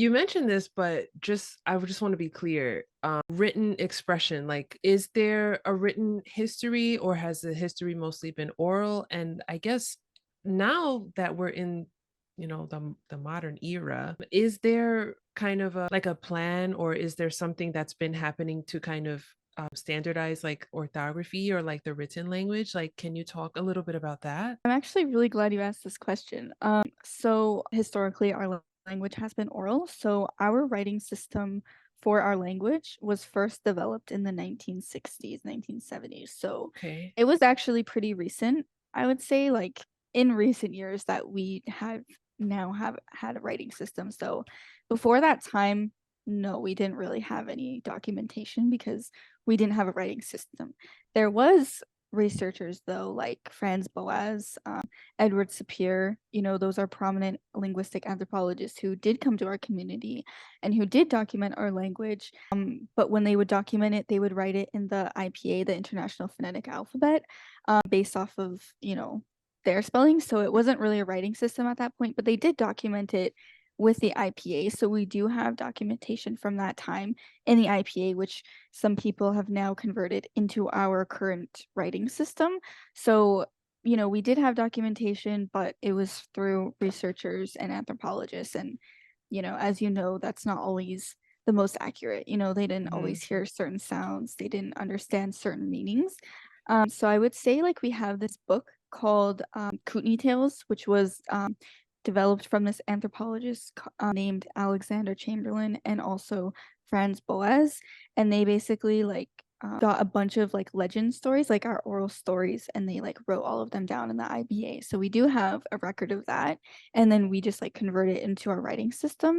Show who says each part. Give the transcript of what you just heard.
Speaker 1: You mentioned this, but I would just want to be clear. Written expression, like, is there a written history or has the history mostly been oral? And I guess now that we're in, the modern era, is there kind of a plan, or is there something that's been happening to kind of standardize like orthography or like the written language? Like, can you talk a little bit about that?
Speaker 2: I'm actually really glad you asked this question. So historically, our language has been oral. So our writing system for our language was first developed in the 1960s, 1970s. So
Speaker 1: Okay.
Speaker 2: it was actually pretty recent, I would say, like in recent years that we have had a writing system. So before that time, no, we didn't really have any documentation because we didn't have a writing system. There was researchers though, like Franz Boas, Edward Sapir, those are prominent linguistic anthropologists who did come to our community and who did document our language. But when they would document it, they would write it in the IPA, the International Phonetic Alphabet, based off of, their spelling. So it wasn't really a writing system at that point, but they did document it with the IPA. So we do have documentation from that time in the IPA, which some people have now converted into our current writing system. So, we did have documentation, but it was through researchers and anthropologists. And, as you know, that's not always the most accurate. They didn't
Speaker 1: Mhm.
Speaker 2: always hear certain sounds, they didn't understand certain meanings. So I would say, like, we have this book called Kootenai Tales, which was developed from this anthropologist named Alexander Chamberlain and also Franz Boas, and they basically like got a bunch of like legend stories, like our oral stories, and they like wrote all of them down in the IBA. So we do have a record of that, and then we just like convert it into our writing system.